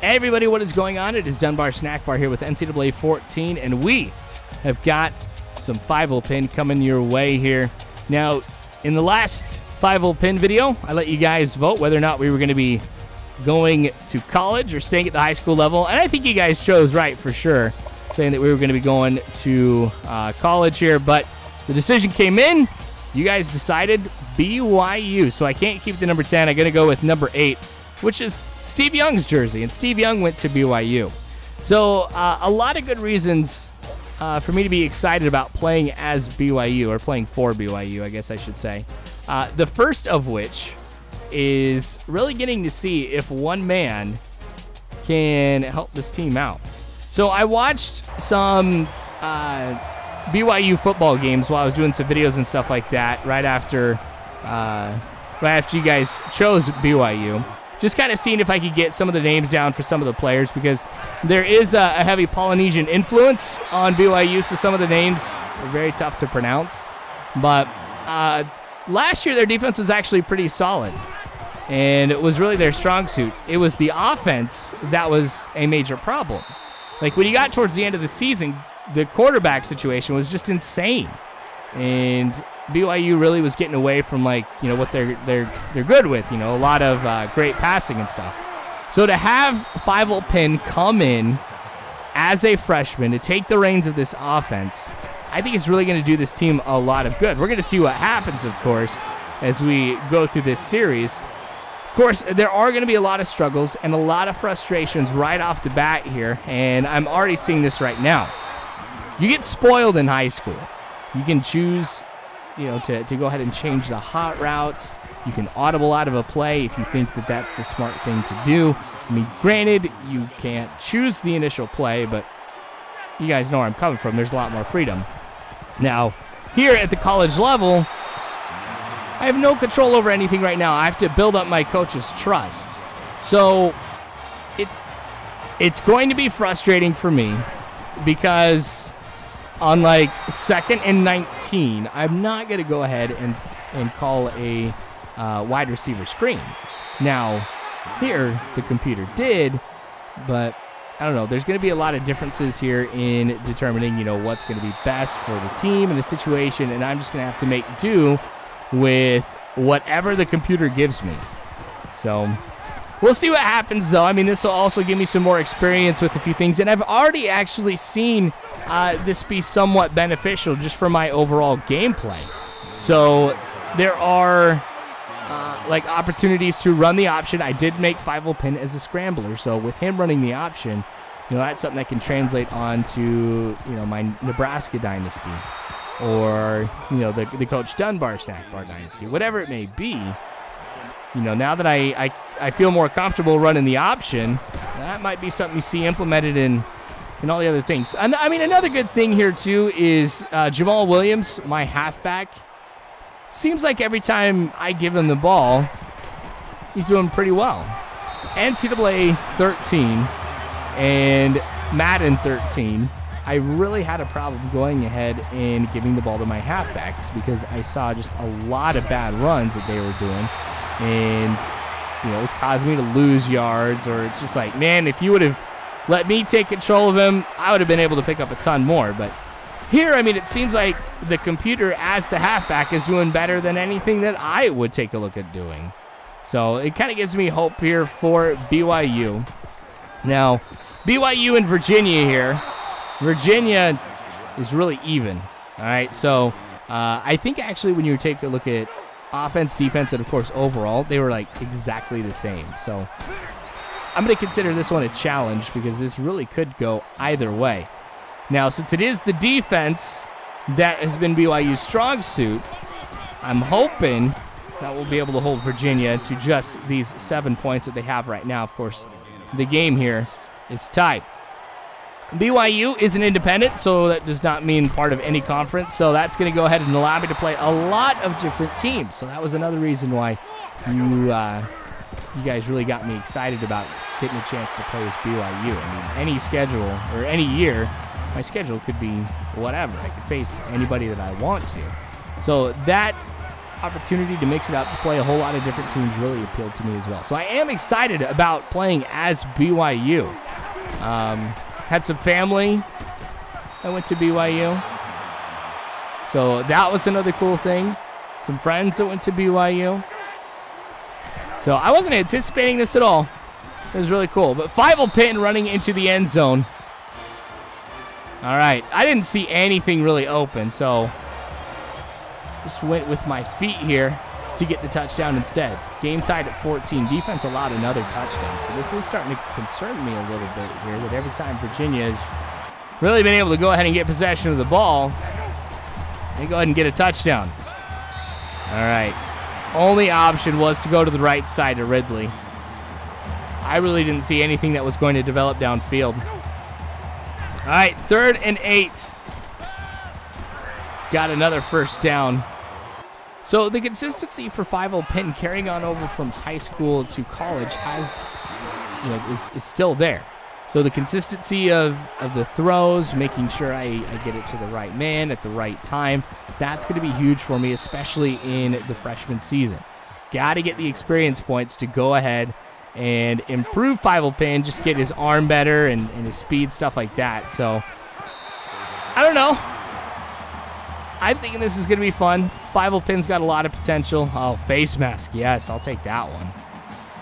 Everybody, what is going on? It is Dunbar Snack Bar here with NCAA 14, and we have got some Fievel pin coming your way here. Now, in the last Fievel pin video, I let you guys vote whether or not we were going to be going to college or staying at the high school level, and I think you guys chose right for sure, saying that we were going to be going to college here, but the decision came in. You guys decided BYU, so I can't keep the number 10. I'm going to go with number 8, which is Steve Young's jersey, and Steve Young went to BYU. So a lot of good reasons for me to be excited about playing as BYU, or playing for BYU, I guess I should say. The first of which is really getting to see if one man can help this team out. So I watched some BYU football games while I was doing some videos and stuff like that right after you guys chose BYU. Just kind of seeing if I could get some of the names down for some of the players, because there is a heavy Polynesian influence on BYU, so some of the names are very tough to pronounce. But last year their defense was actually pretty solid, and it was really their strong suit. It was the offense that was a major problem. Like when you got towards the end of the season, the quarterback situation was just insane, and BYU really was getting away from, like, you know, what they're good with, you know, a lot of great passing and stuff. So to have Fievel Pin come in as a freshman to take the reins of this offense, I think it's really going to do this team a lot of good. We're going to see what happens, of course, as we go through this series. Of course, there are going to be a lot of struggles and a lot of frustrations right off the bat here, and I'm already seeing this right now. You get spoiled in high school. You can choose, you know, to go ahead and change the hot routes. You can audible out of a play if you think that that's the smart thing to do. I mean, granted, you can't choose the initial play, but you guys know where I'm coming from. There's a lot more freedom. Now, here at the college level, I have no control over anything right now. I have to build up my coach's trust. So it's going to be frustrating for me, because on like 2nd and 19, I'm not going to go ahead and call a wide receiver screen. Now, here the computer did, but I don't know. There's going to be a lot of differences here in determining, you know, what's going to be best for the team and the situation, and I'm just going to have to make do with whatever the computer gives me. So we'll see what happens, though. I mean, this will also give me some more experience with a few things, and I've already actually seen this be somewhat beneficial just for my overall gameplay. So there are like opportunities to run the option. I did make Fievel Pin as a scrambler, so with him running the option, you know, that's something that can translate onto, you know, my Nebraska dynasty, or, you know, the Coach Dunbar Snack Bar dynasty, whatever it may be. You know, now that I feel more comfortable running the option, that might be something you see implemented in all the other things. And I mean, another good thing here too is Jamal Williams, my halfback. Seems like every time I give him the ball, he's doing pretty well. NCAA 13 and Madden 13, I really had a problem going ahead and giving the ball to my halfbacks, because I saw just a lot of bad runs that they were doing. And, you know, it was causing me to lose yards, or it's just like, man, if you would have let me take control of him, I would have been able to pick up a ton more. But here, I mean, it seems like the computer as the halfback is doing better than anything that I would take a look at doing. So it kind of gives me hope here for BYU. Now, BYU and Virginia here. Virginia is really even. All right, so I think actually when you take a look at offense, defense, and of course overall, they were like exactly the same. So I'm going to consider this one a challenge, because this really could go either way. Now, since it is the defense that has been BYU's strong suit, I'm hoping that we'll be able to hold Virginia to just these 7 points that they have right now. Of course, the game here is tied. BYU is an independent, so that does not mean part of any conference. So that's going to go ahead and allow me to play a lot of different teams. So that was another reason why you guys really got me excited about getting a chance to play as BYU. I mean, any schedule or any year, my schedule could be whatever. I could face anybody that I want to. So that opportunity to mix it up, to play a whole lot of different teams really appealed to me as well. So I am excited about playing as BYU. Had some family that went to BYU. So that was another cool thing. Some friends that went to BYU. So I wasn't anticipating this at all. It was really cool. But Fievel pin running into the end zone. All right. I didn't see anything really open, so just went with my feet here to get the touchdown instead. Game tied at 14. Defense allowed another touchdown. So this is starting to concern me a little bit here, that every time Virginia has really been able to go ahead and get possession of the ball, they go ahead and get a touchdown. All right. Only option was to go to the right side of Ridley. I really didn't see anything that was going to develop downfield. All right, 3rd and 8. Got another first down. So the consistency for Fievel Pin carrying on over from high school to college is still there. So the consistency of the throws, making sure I get it to the right man at the right time, that's going to be huge for me, especially in the freshman season. Got to get the experience points to go ahead and improve Fievel Pin, just get his arm better and his speed, stuff like that. So, I don't know. I'm thinking this is going to be fun. Fievel Pin's got a lot of potential. Oh, face mask. Yes, I'll take that one.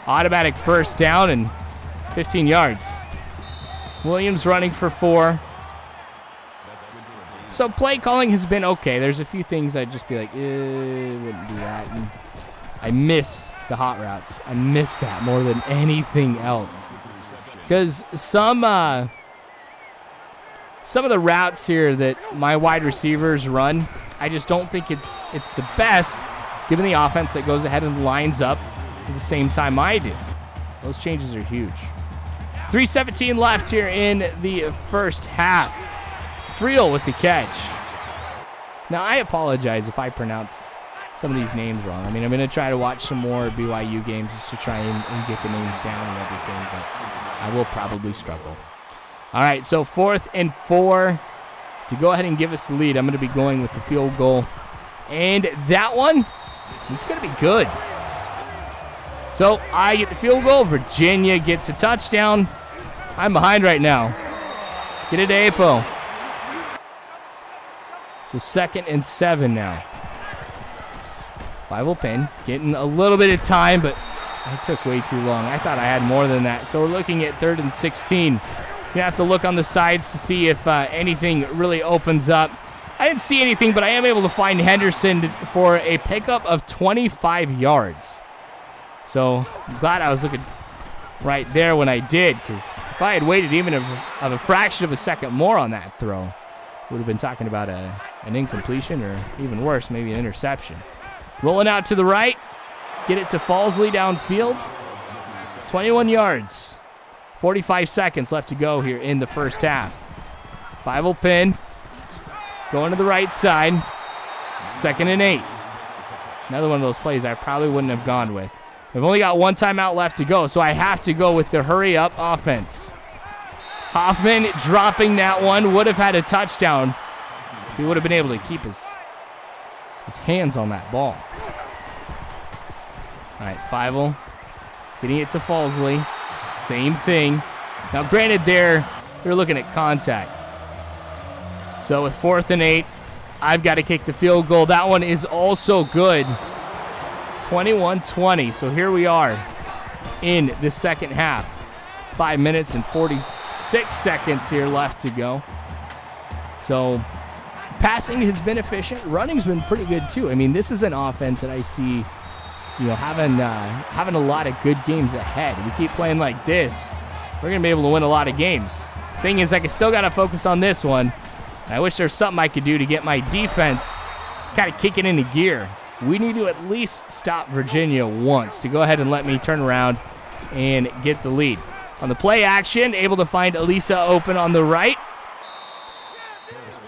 Automatic first down and 15 yards. Williams running for 4. So play calling has been okay. There's a few things I'd just be like, wouldn't do that. And I miss the hot routes. I miss that more than anything else. Because some of the routes here that my wide receivers run, I just don't think it's the best, given the offense that goes ahead and lines up at the same time I do. Those changes are huge. 3:17 left here in the first half. Friel with the catch. Now, I apologize if I pronounce some of these names wrong. I mean, I'm going to try to watch some more BYU games just to try and get the names down and everything, but I will probably struggle. All right, so 4th and 4 to go ahead and give us the lead. I'm going to be going with the field goal. And that one, it's going to be good. So I get the field goal. Virginia gets a touchdown. I'm behind right now. Get it to Apo. So 2nd and 7 now. Fievel Pin getting a little bit of time, but it took way too long. I thought I had more than that. So we're looking at 3rd and 16. You have to look on the sides to see if anything really opens up. I didn't see anything, but I am able to find Henderson for a pickup of 25 yards. So I'm glad I was looking right there when I did, because if I had waited even of a fraction of a second more on that throw, would have been talking about an incompletion or even worse, maybe an interception. Rolling out to the right. Get it to Falsley downfield. 21 yards. 45 seconds left to go here in the first half. Fievel Pin going to the right side. 2nd and 8. Another one of those plays I probably wouldn't have gone with. I've only got one timeout left to go, so I have to go with the hurry-up offense. Hoffman dropping that one. Would have had a touchdown if he would have been able to keep his hands on that ball. All right, Fievel getting it to Falsley. Same thing. Now, granted, they're looking at contact. So with 4th and 8, I've got to kick the field goal. That one is also good. 21-20. So here we are in the second half. 5 minutes and 46 seconds here left to go. So passing has been efficient. Running's been pretty good too. I mean, this is an offense that I see, having a lot of good games ahead. We keep playing like this, we're gonna be able to win a lot of games. Thing is, I still gotta focus on this one. I wish there's something I could do to get my defense kind of kicking into gear. We need to at least stop Virginia once to go ahead and let me turn around and get the lead. On the play action, able to find Elisa open on the right.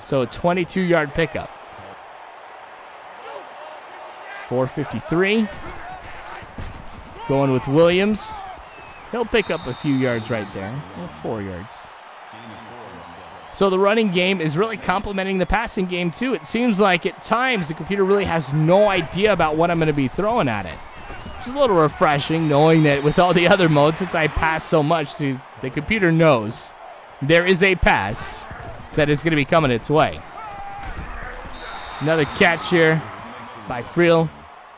So a 22-yard pickup. 4:53. Going with Williams. He'll pick up a few yards right there. 4 yards. So the running game is really complementing the passing game, too. It seems like at times the computer really has no idea about what I'm going to be throwing at it. Which is a little refreshing, knowing that with all the other modes, since I pass so much, the computer knows there is a pass that is going to be coming its way. Another catch here by Fievel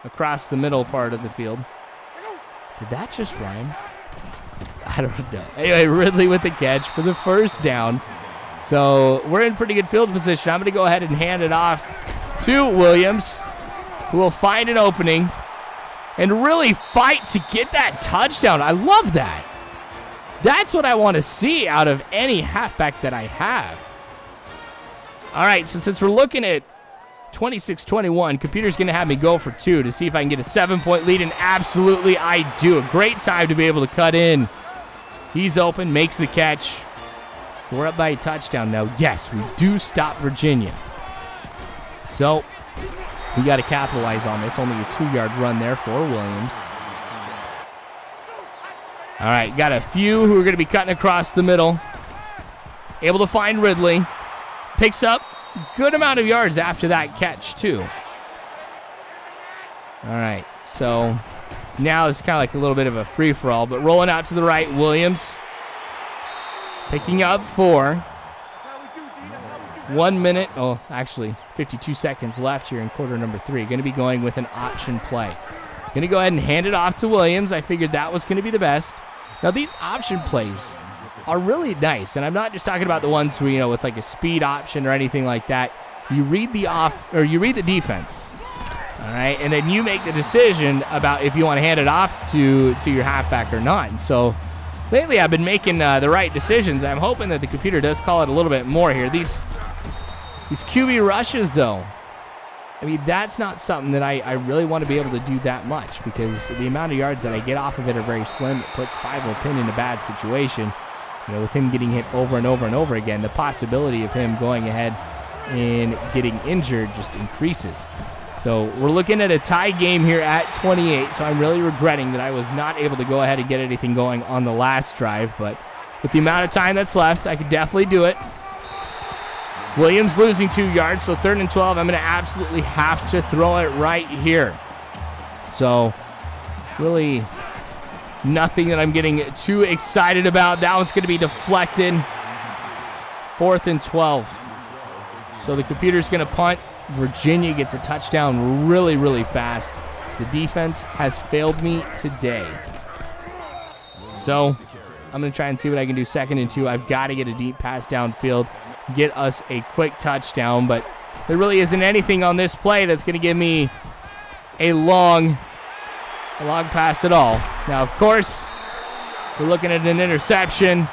across the middle part of the field. Did that just rhyme? I don't know. Anyway, Ridley with the catch for the first down. So we're in pretty good field position. I'm going to go ahead and hand it off to Williams, who will find an opening and really fight to get that touchdown. I love that. That's what I want to see out of any halfback that I have. All right, so since we're looking at 26-21, computer's going to have me go for 2 to see if I can get a 7-point lead, and absolutely I do. A great time to be able to cut in. He's open, makes the catch. So we're up by a touchdown now. Yes, we do stop Virginia. So we got to capitalize on this. Only a 2-yard run there for Williams. All right, got a few who are going to be cutting across the middle. Able to find Ridley. Picks up a good amount of yards after that catch, too. All right, so now it's kind of like a little bit of a free-for-all, but rolling out to the right, Williams picking up 4. 1 minute, oh, actually 52 seconds left here in quarter number 3. Going to be going with an option play. Going to go ahead and hand it off to Williams. I figured that was going to be the best. Now, these option plays are really nice, and I'm not just talking about the ones where, you know, with like a speed option or anything like that. You read the defense, all right, and then you make the decision about if you want to hand it off to your halfback or not. And so lately I've been making the right decisions. I'm hoping that the computer does call it a little bit more here. These QB rushes, though, I mean, that's not something that I really want to be able to do that much, because the amount of yards that I get off of it are very slim. It puts Fievel in a bad situation. You know, with him getting hit over and over and over again, the possibility of him going ahead and getting injured just increases. So we're looking at a tie game here at 28, so I'm really regretting that I was not able to go ahead and get anything going on the last drive, but with the amount of time that's left, I could definitely do it. Williams losing 2 yards, so 3rd and 12. I'm going to absolutely have to throw it right here. So really nothing that I'm getting too excited about. That one's going to be deflected. 4th and 12. So the computer's going to punt. Virginia gets a touchdown really, really fast. The defense has failed me today. So I'm going to try and see what I can do 2nd and 2. I've got to get a deep pass downfield, get us a quick touchdown, but there really isn't anything on this play that's going to give me a long pass at all. Now, of course, we're looking at an interception.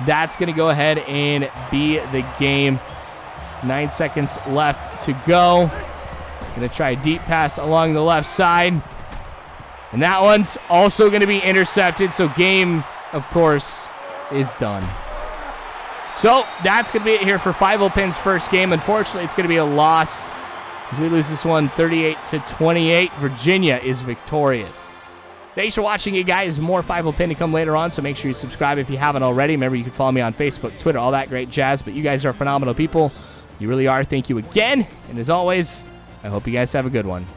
That's going to go ahead and be the game. 9 seconds left to go. Going to try a deep pass along the left side. And that one's also going to be intercepted. So game, of course, is done. So that's going to be it here for Fievel's first game. Unfortunately, it's going to be a loss as we lose this one 38-28. Virginia is victorious. Thanks for watching, you guys. More Fievel to come later on, so make sure you subscribe if you haven't already. Remember, you can follow me on Facebook, Twitter, all that great jazz. But you guys are phenomenal people. You really are. Thank you again. And as always, I hope you guys have a good one.